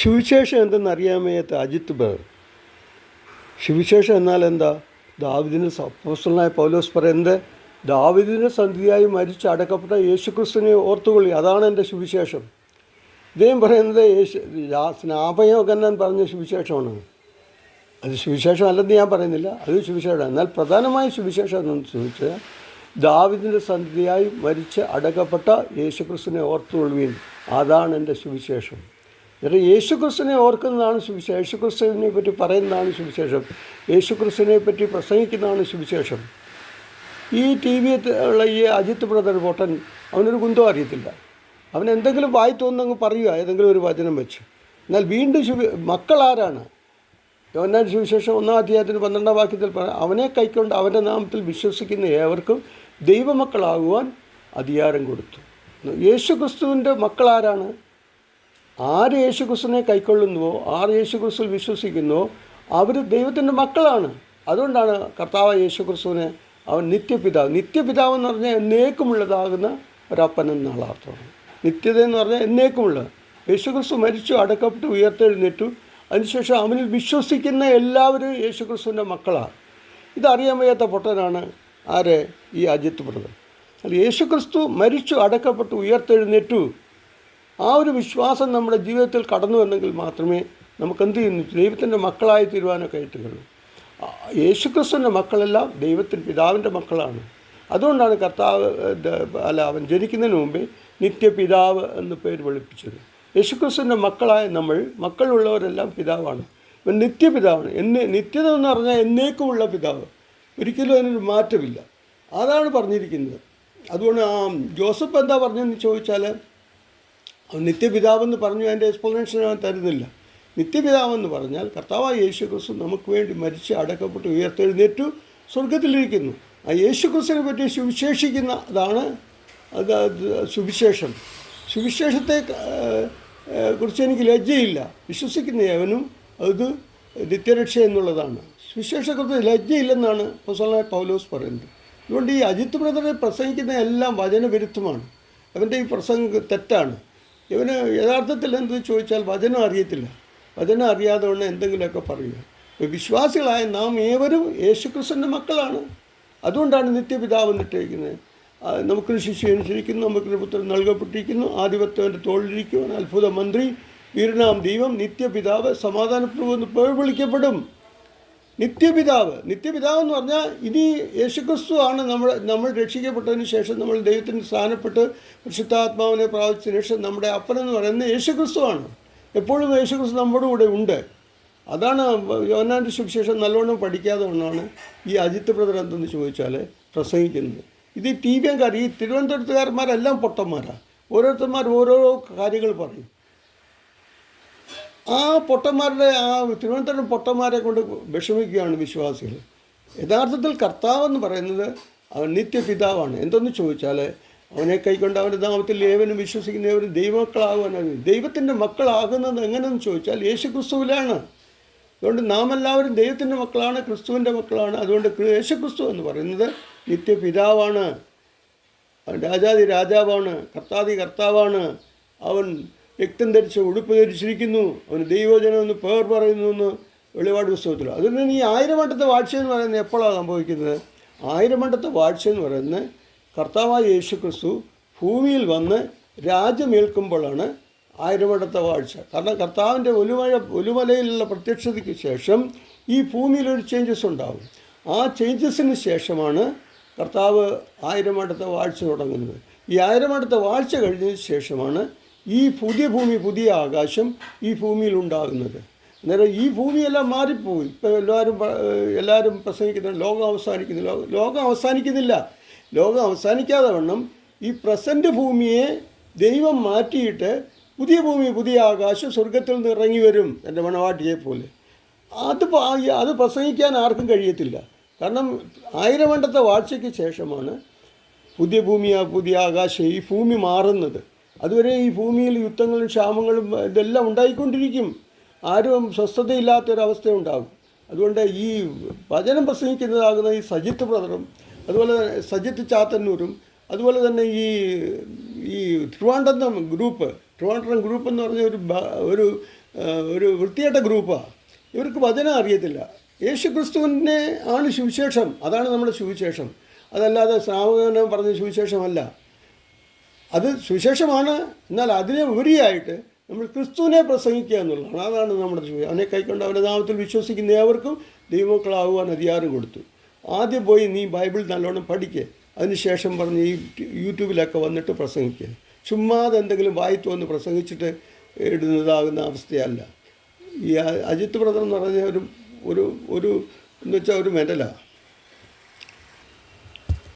സുവിശേഷം എന്തെന്നറിയാൻ വയ്യാത്ത അജിത്ത് ബ്രദർ. സുവിശേഷം എന്നാൽ എന്താ? ദാവീദിന് അപ്പോസ്തലനായ പൗലോസ് പറയുന്നത്, ദാവീദിന് സന്ധിയായി മരിച്ച് അടക്കപ്പെട്ട യേശുക്രിസ്തുവിനെ ഓർത്തുകൊള്ളി, അതാണ് എൻ്റെ സുവിശേഷം. ഇദ്ദേഹം പറയുന്നത് സ്നാപയോഹന്നാൻ പറഞ്ഞ സുവിശേഷമാണ്. അത് സുവിശേഷം അല്ലെന്ന് ഞാൻ പറയുന്നില്ല, അത് സുവിശേഷമാണ്. എന്നാൽ പ്രധാനമായ സുവിശേഷം എന്നു ചോദിച്ചാൽ, ദാവീദിൻ്റെ സന്ധിയായി മരിച്ച് അടക്കപ്പെട്ട യേശുക്രിസ്തുവിനെ ഓർത്തുകൊള്ളുവീൻ, അതാണ് എൻ്റെ സുവിശേഷം. എന്നിട്ട് യേശുക്രിസ്തുവിനെ ഓർക്കുന്നതാണ് സുവിശേഷം. യേശുക്രിസ്തുവിനെ പറ്റി പറയുന്നതാണ് സുവിശേഷം. യേശുക്രിസ്തുവിനെ പറ്റി പ്രസംഗിക്കുന്നതാണ് സുവിശേഷം. ഈ ടി വി ഉള്ള ഈ അജിത്ത് ബ്രദർ പൊട്ടൻ, അവനൊരു കുന്തം അറിയത്തില്ല. അവൻ എന്തെങ്കിലും വായി തോന്നുന്നങ്ങ് പറയുക, ഏതെങ്കിലും ഒരു വചനം വെച്ച്. എന്നാൽ വീണ്ടും മക്കളാരാണ്? യോഹന്നാൻ സുവിശേഷം 1-ാം അധ്യായത്തിന് 12-ാം വാക്യത്തിൽ അവനെ കൈക്കൊണ്ട് അവൻ്റെ നാമത്തിൽ വിശ്വസിക്കുന്ന ഏവർക്കും ദൈവമക്കളാകുവാൻ അധികാരം കൊടുത്തു. യേശുക്രിസ്തുവിൻ്റെ മക്കളാരാണ്? ആര് യേശുക്രിസ്തുവിനെ കൈക്കൊള്ളുന്നുവോ, ആര് യേശുക്രിസ്തുവിൽ വിശ്വസിക്കുന്നുവോ, അവർ ദൈവത്തിൻ്റെ മക്കളാണ്. അതുകൊണ്ടാണ് കർത്താവ് യേശുക്രിസ്തുവിനെ അവൻ നിത്യപിതാവ്. നിത്യപിതാവെന്ന് പറഞ്ഞാൽ എന്നേക്കുമുള്ളതാകുന്ന ഒരപ്പൻ എന്നാണ് അർത്ഥമാണ്. നിത്യത എന്ന് പറഞ്ഞാൽ എന്നേക്കുമുള്ളത്. യേശുക്രിസ്തു മരിച്ചു, അടക്കപ്പെട്ടു, ഉയർത്തെഴുന്നേറ്റു. അതിനുശേഷം അവനിൽ വിശ്വസിക്കുന്ന എല്ലാവരും യേശുക്രിസ്തുവിൻ്റെ മക്കളാണ്. ഇതറിയാൻ വയ്യാത്ത പൊട്ടനാണ് ആര്? ഈ അജിത്ത് ബ്രദർ. അത് യേശുക്രിസ്തു മരിച്ചു, അടക്കപ്പെട്ടു, ഉയർത്തെഴുന്നേറ്റു, ആ ഒരു വിശ്വാസം നമ്മുടെ ജീവിതത്തിൽ കടന്നു വന്നെങ്കിൽ മാത്രമേ നമുക്ക് എന്ത് ചെയ്യുന്നു, ദൈവത്തിൻ്റെ മക്കളായി തീരുവാനൊക്കെ ആയിട്ടുള്ളൂ. യേശുക്രിസ്തുവിൻ്റെ മക്കളെല്ലാം ദൈവത്തിൻ്റെ പിതാവിൻ്റെ മക്കളാണ്. അതുകൊണ്ടാണ് കർത്താവ് അവൻ ജനിക്കുന്നതിന് മുമ്പേ നിത്യപിതാവ് എന്ന് പേര് വിളിപ്പിച്ചത്. യേശുക്രിസ്തുവിൻ്റെ മക്കളായ മക്കളുള്ളവരെല്ലാം പിതാവാണ്. ഇവൻ നിത്യപിതാവാണ്. നിത്യത എന്ന് പറഞ്ഞാൽ എന്നേക്കുമുള്ള പിതാവ്, ഒരിക്കലും അതിനൊരു മാറ്റമില്ല. അതാണ് പറഞ്ഞിരിക്കുന്നത്. അതുകൊണ്ട് ജോസഫ് എന്താ പറഞ്ഞതെന്ന് ചോദിച്ചാൽ, അവൻ നിത്യപിതാവെന്ന് പറഞ്ഞു, അതിൻ്റെ എക്സ്പ്ലനേഷൻ അവൻ തരുന്നില്ല. നിത്യപിതാവെന്ന് പറഞ്ഞാൽ കർത്താവായ യേശുക്രിസ്തു നമുക്ക് വേണ്ടി മരിച്ച് അടക്കപ്പെട്ട് ഉയർത്തെഴുന്നേറ്റു സ്വർഗത്തിലിരിക്കുന്നു. ആ യേശുക്രിസ്തുവിനെ പറ്റി സുവിശേഷിക്കുന്ന അതാണ് സുവിശേഷം. സുവിശേഷത്തെ കുറിച്ച് എനിക്ക് ലജ്ജയില്ല. വിശ്വസിക്കുന്ന ഏവനും അത് നിത്യരക്ഷ എന്നുള്ളതാണ്. സുവിശേഷത്തെക്കുറിച്ച് ലജ്ജയില്ലെന്നാണ് അപ്പോസ്തലനായ പൗലോസ് പറയുന്നത്. അതുകൊണ്ട് ഈ അജിത്ത് ബ്രദറെ പ്രസംഗിക്കുന്ന എല്ലാം വചനവിരുദ്ധമാണ്. അവൻ്റെ ഈ പ്രസംഗം തെറ്റാണ്. ഇവന് യഥാർത്ഥത്തിൽ എന്ത് ചോദിച്ചാൽ വചനം അറിയത്തില്ല. വചനം അറിയാതെ കൊണ്ട് എന്തെങ്കിലുമൊക്കെ പറയുക. വിശ്വാസികളായ നാം ഏവരും യേശുക്രിസ്തുവിൻ്റെ മക്കളാണ്. അതുകൊണ്ടാണ് നിത്യപിതാവ് എന്നിട്ടിരിക്കുന്നത്. നമുക്കൊരു ശിശു അനുസരിക്കുന്നു, നമുക്കൊരു പുത്രൻ നൽകപ്പെട്ടിരിക്കുന്നു, ആധിപത്യവൻ്റെ തോളിലിരിക്കുവാൻ അത്ഭുത മന്ത്രി, വീരനാം ദൈവം, നിത്യപിതാവ്, സമാധാനപ്രഭു എന്ന് പേർ വിളിക്കപ്പെടും. നിത്യപിതാവ് എന്ന് പറഞ്ഞാൽ ഇനി യേശുക്രിസ്തു ആണ് നമ്മൾ രക്ഷിക്കപ്പെട്ടതിന് ശേഷം നമ്മൾ ദൈവത്തിന് സ്ഥാനപ്പെട്ട് പരിശുദ്ധാത്മാവിനെ പ്രാപിച്ചതിന് ശേഷം നമ്മുടെ അപ്പനെന്ന് പറയുന്നത് യേശുക്രിസ്തുവാണ്. എപ്പോഴും യേശുക്രിസ്തു നമ്മുടെ കൂടെ ഉണ്ട്. അതാണ് യോഹന്നാൻ്റെ സുവിശേഷം നല്ലോണം പഠിക്കാതെ കൊണ്ടാണ് ഈ അജിത്ത് ബ്രദർ എന്തെന്ന് ചോദിച്ചാൽ പ്രസംഗിക്കുന്നത്. ഇത് ടി വി കാര്യം, ഈ തിരുവനന്തപുരത്തുകാരന്മാരെല്ലാം പൊട്ടന്മാരാണ്. ഓരോരുത്തന്മാർ ഓരോരോ കാര്യങ്ങൾ പറയും. ആ പൊട്ടന്മാരുടെ തിരുവനന്തപുരം പൊട്ടന്മാരെ കൊണ്ട് വിഷമിക്കുകയാണ് വിശ്വാസികൾ. യഥാർത്ഥത്തിൽ കർത്താവെന്ന് പറയുന്നത് അവൻ നിത്യപിതാവാണ്. എന്തെന്ന് ചോദിച്ചാൽ അവനെ കൈക്കൊണ്ട് അവൻ്റെ നാമത്തിൽ ഏവനും വിശ്വസിക്കുന്നവരും ദൈവമക്കളാകുവാനാണ്. ദൈവത്തിൻ്റെ മക്കളാകുന്നത് എങ്ങനെയെന്ന് ചോദിച്ചാൽ യേശുക്രിസ്തുവിലാണ്. അതുകൊണ്ട് നാം എല്ലാവരും ദൈവത്തിൻ്റെ മക്കളാണ്, ക്രിസ്തുവിൻ്റെ മക്കളാണ്. അതുകൊണ്ട് യേശുക്രിസ്തു എന്ന് പറയുന്നത് നിത്യപിതാവാണ്. അവൻ രാജാതി രാജാവാണ്, കർത്താവാണ്. അവൻ രക്തം ധരിച്ച് ഉടുപ്പ് ധരിച്ചിരിക്കുന്നു, അവന് ദൈവജനം എന്ന് പേർ പറയുന്നു എന്ന് വെളിപാട് പുസ്തകത്തിൽ. അതുകൊണ്ട് ഈ 1000 വട്ടത്തെ വാഴ്ച എന്ന് പറയുന്നത് എപ്പോഴാണ് സംഭവിക്കുന്നത്? 1000 വട്ടത്തെ വാഴ്ച എന്ന് പറയുന്നത് കർത്താവായ യേശുക്രിസ്തു ഭൂമിയിൽ വന്ന് രാജ്യമേൽക്കുമ്പോഴാണ് 1000 വട്ടത്തെ വാഴ്ച. കാരണം കർത്താവിൻ്റെ ഒലുമലയിലുള്ള പ്രത്യക്ഷതയ്ക്ക് ശേഷം ഈ ഭൂമിയിലൊരു ചേഞ്ചസ് ഉണ്ടാകും. ആ ചേഞ്ചസിന് ശേഷമാണ് കർത്താവ് 1000 വട്ടത്തെ വാഴ്ച തുടങ്ങുന്നത്. ഈ 1000 വട്ടത്തെ വാഴ്ച കഴിഞ്ഞതിന് ശേഷമാണ് ഈ പുതിയ ഭൂമി, പുതിയ ആകാശം ഈ ഭൂമിയിൽ ഉണ്ടാകുന്നത്. അന്നേരം ഈ ഭൂമിയെല്ലാം മാറിപ്പോയി. ഇപ്പോൾ എല്ലാവരും പ്രസംഗിക്കുന്നത് ലോകം അവസാനിക്കുന്നില്ല. ലോകം അവസാനിക്കുന്നില്ല. ലോകം അവസാനിക്കാതെ വണ്ണം ഈ പ്രസൻറ്റ് ഭൂമിയെ ദൈവം മാറ്റിയിട്ട് പുതിയ ഭൂമി, പുതിയ ആകാശം സ്വർഗത്തിൽ നിന്ന് ഇറങ്ങി വരും, എൻ്റെ മണവാട്ടിയെ പോലെ. അത് പ്രസംഗിക്കാൻ ആർക്കും കഴിയത്തില്ല. കാരണം 1000 വട്ടത്തെ വാഴ്ചയ്ക്ക് ശേഷമാണ് പുതിയ ഭൂമി, പുതിയ ആകാശം, ഈ ഭൂമി മാറുന്നത്. അതുവരെ ഈ ഭൂമിയിൽ യുദ്ധങ്ങളും ക്ഷാമങ്ങളും ഇതെല്ലാം ഉണ്ടായിക്കൊണ്ടിരിക്കും. ആരും സ്വസ്ഥതയില്ലാത്തൊരവസ്ഥ ഉണ്ടാകും. അതുകൊണ്ട് ഈ വചനം പ്രസംഗിക്കുന്നതാകുന്ന ഈ സജിത്ത് ബ്രദറും അതുപോലെ സജിത്ത് ചാത്തന്നൂരും അതുപോലെ തന്നെ ഈ ട്രിവാൻഡ്രം ഗ്രൂപ്പ് എന്ന് പറഞ്ഞ ഒരു ഒരു വൃത്തികെട്ട ഗ്രൂപ്പാണ്. ഇവർക്ക് വചനം അറിയത്തില്ല. യേശു ക്രിസ്തുവിനെ ആണ് സുവിശേഷം, അതാണ് നമ്മുടെ സുവിശേഷം. അതല്ലാതെ ശ്രാവകനം പറഞ്ഞ സുവിശേഷമല്ല. അത് സുവിശേഷമാണ്, എന്നാൽ അതിനെ ഉപരിയായിട്ട് നമ്മൾ ക്രിസ്തുവിനെ പ്രസംഗിക്കുക എന്നുള്ളതാണ്. അതാണ് നമ്മുടെ സുവിശേഷം. അവനെ കൈക്കൊണ്ട് അവൻ്റെ നാമത്തിൽ വിശ്വസിക്കുന്ന ഏവർക്കും ദൈവമക്കളാകുവാൻ അധികാരം കൊടുത്തു. ആദ്യം പോയി നീ ബൈബിൾ നല്ലോണം പഠിക്കുക, അതിനുശേഷം പറഞ്ഞ് ഈ യൂട്യൂബിലൊക്കെ വന്നിട്ട് പ്രസംഗിക്കുക. ചുമ്മാതെ എന്തെങ്കിലും വായിത്തു വന്ന് പ്രസംഗിച്ചിട്ട് ഇടുന്നതാകുന്ന അവസ്ഥയല്ല. ഈ അജിത്ത് ബ്രദർ എന്ന് പറഞ്ഞ ഒരു ഒരു ഒരു എന്ന് വെച്ചാൽ ഒരു മെഡലാണ്.